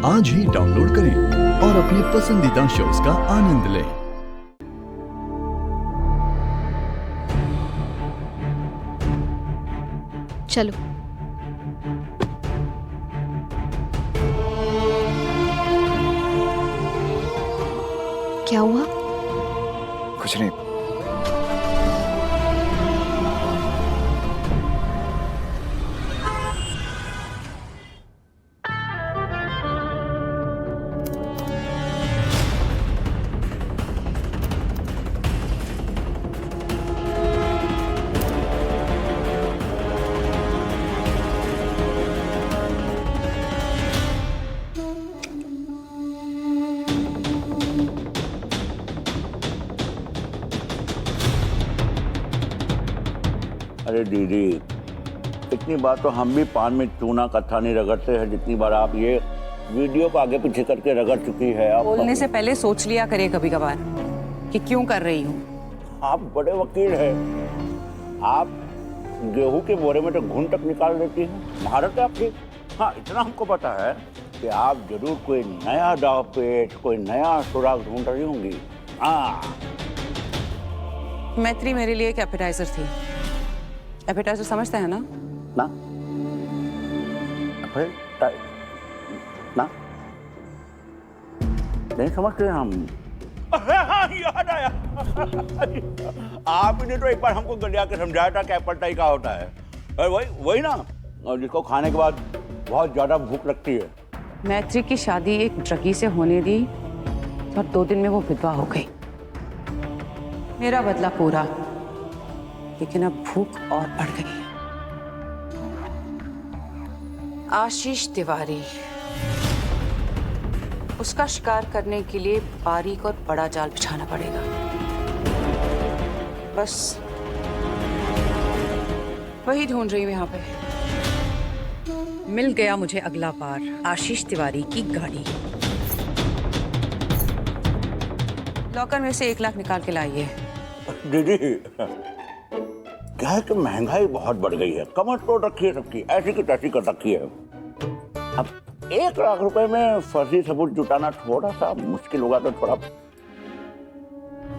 आज ही डाउनलोड करें और अपने पसंदीदा शोज का आनंद लें। चलो। क्या हुआ? कुछ नहीं। अरे दीदी, इतनी बार तो हम भी पान में चूना कत्था नहीं रगड़ते हैं जितनी बार आप ये वीडियो को आगे पीछे करके रगड़ चुकी है। आप बोलने से पहले सोच लिया करिए कभी कभार कि क्यों कर रही हूँ। आप बड़े वकील हैं। आप गेहूं के बोरे में तो घुन तक निकाल देती हैं। महारत है आपकी। हाँ, इतना हमको पता है कि आप जरूर कोई नया दाव पेच, कोई नया सुराग ढूंढ रही होंगी। हाँ, मैत्री मेरे लिए एक एपेटाइजर थी। एपेटाइजर समझते हैं ना? ना ना नहीं समझते हम। हाँ, याद आया। आपने तो एक बार हमको गलिया के समझाया था कि एप्पल टाई क्या होता है। अरे वही ना, और जिसको खाने के बाद बहुत ज्यादा भूख लगती है। मैत्री की शादी एक ड्रगी से होने दी और 2 दिन में वो विधवा हो गई। मेरा बदला पूरा, लेकिन अब भूख और बढ़ गई है। आशीष तिवारी, उसका शिकार करने के लिए बारीक और बड़ा जाल बिछाना पड़ेगा। बस वही ढूंढ रही हूँ यहाँ पे। मिल गया मुझे अगला पार, आशीष तिवारी की गाड़ी। लॉकर में से 1 लाख निकाल के लाइए। दीदी, क्या है कि महंगाई बहुत बढ़ गई है, कमर तोड़ रखी है सबकी, ऐसी की तैसी कर रखी है। अब 1 लाख रुपए में फर्जी सबूत जुटाना थोड़ा सा मुश्किल होगा। तो थोड़ा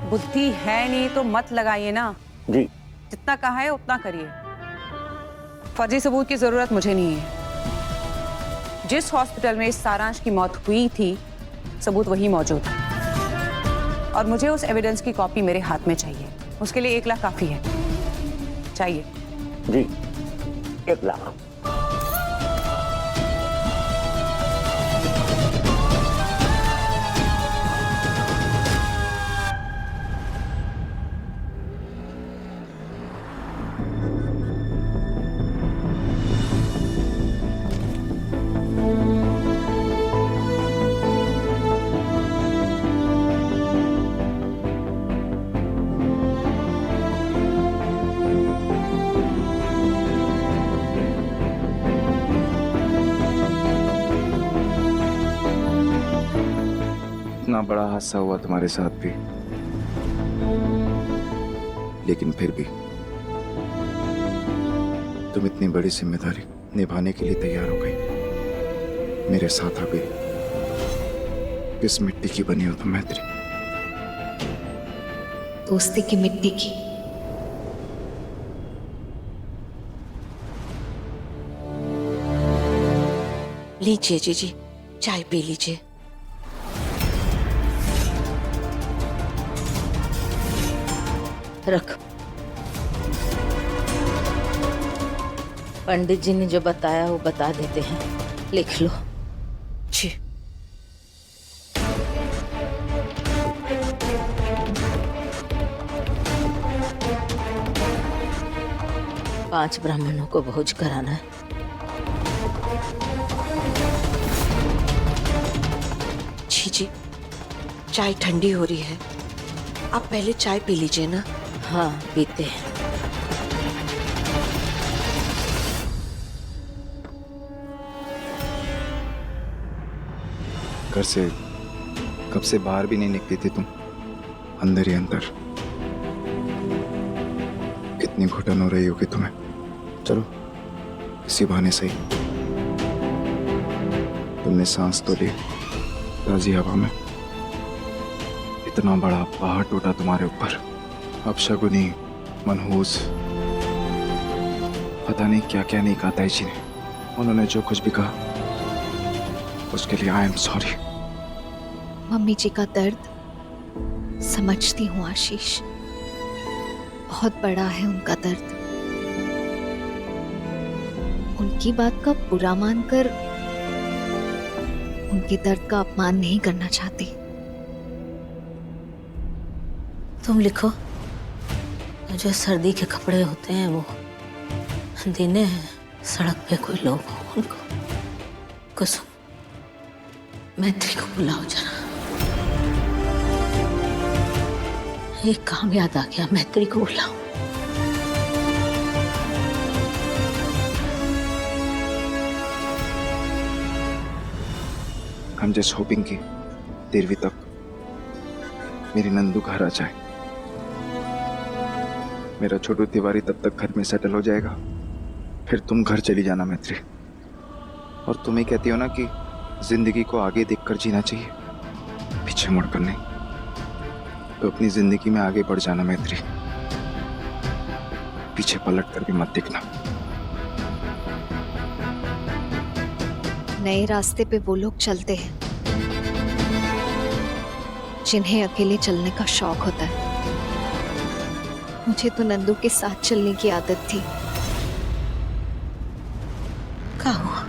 बुद्धि है नहीं तो मत लगाइए ना जी। जितना कहा है उतना करिए। फर्जी सबूत की जरूरत मुझे नहीं है। जिस हॉस्पिटल में इस सारांश की मौत हुई थी, सबूत वही मौजूद है और मुझे उस एविडेंस की कॉपी मेरे हाथ में चाहिए। उसके लिए 1 लाख काफी है। चाहिए जी, 1 लाख। इतना बड़ा हादसा हुआ तुम्हारे साथ भी, लेकिन फिर भी तुम इतनी बड़ी जिम्मेदारी निभाने के लिए तैयार हो गई। मेरे साथ आ गई। किस मिट्टी की बनी हो तुम मैत्री? दोस्ती की मिट्टी की। लीजिए जीजी, चाय पी लीजिए। रख। पंडित जी ने जो बताया वो बता देते हैं, लिख लो। जी। पांच ब्राह्मणों को भोज कराना है। जी, चाय ठंडी हो रही है, आप पहले चाय पी लीजिए ना। हाँ, पीते हैं। घर से कब से बाहर भी नहीं निकली थी तुम, अंदर ही अंदर। कितनी घुटन हो रही होगी तुम्हें। चलो इसी बहाने सही तुमने सांस तो ली ताजी हवा में। इतना बड़ा पहाड़ टूटा तुम्हारे ऊपर। अब शगुनी, मनहूस, पता नहीं क्या क्या नहीं कहा ताई जी ने। उन्होंने जो कुछ भी कहा उसके लिए आई एम सॉरी। मम्मी जी का दर्द समझती हूँ आशीष, बहुत बड़ा है उनका दर्द। उनकी बात का बुरा मानकर उनके दर्द का अपमान नहीं करना चाहती। तुम लिखो, जो सर्दी के कपड़े होते हैं वो देने हैं सड़क पे कोई लोग हो उनको। कुसुम, मैत्री को बुलाओ जरा। एक काम याद आ गया, मैत्री को बुलाओ। I'm just hoping कि 13वीं तक मेरी नंदू घर आ जाए। मेरा छोटू तिवारी तब तक घर में सेटल हो जाएगा। फिर तुम घर चली जाना मैत्री। और तुम ही कहती हो ना कि जिंदगी को आगे देखकर जीना चाहिए, पीछे मुड़कर नहीं। तो अपनी जिंदगी में आगे बढ़ जाना मैत्री, पीछे पलट कर भी मत देखना। नए रास्ते पे वो लोग चलते हैं जिन्हें अकेले चलने का शौक होता है। मुझे तो नंदू के साथ चलने की आदत थी। क्या हुआ?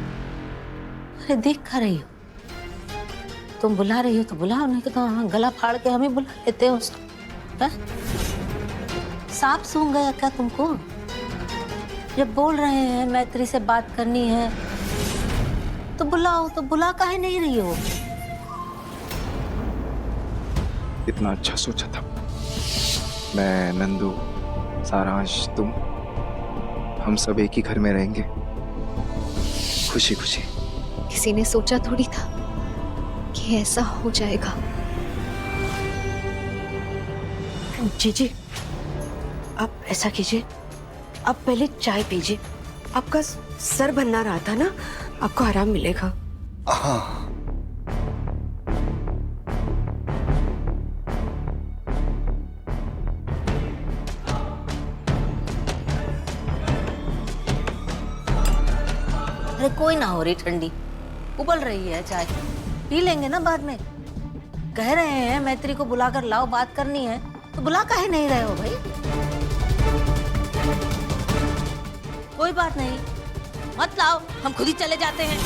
अरे देख खा रही हो, तुम बुला रही हो तो बुलाओ, नहीं तो गला फाड़ के हम ही बुला लेते हैं उसको। सांप सूंघ गया क्या तुमको? जब बोल रहे हैं मैत्री से बात करनी है तो बुलाओ, तो बुला काहे नहीं रही हो? इतना अच्छा सोचा था मैं, नंदू, सारांश, तुम, हम सब एक ही घर में रहेंगे खुशी खुशी। किसी ने सोचा थोड़ी था कि ऐसा हो जाएगा। जी आप ऐसा कीजिए, आप पहले चाय पीजिए। आपका सर भन्ना रहा था ना, आपको आराम मिलेगा। अरे कोई ना हो रही ठंडी, उबल रही है चाय, पी लेंगे ना बाद में। कह रहे हैं मैत्री को बुलाकर लाओ, बात करनी है, तो बुला काहे नहीं रहे हो भाई? कोई बात नहीं, मत लाओ, हम खुद ही चले जाते हैं।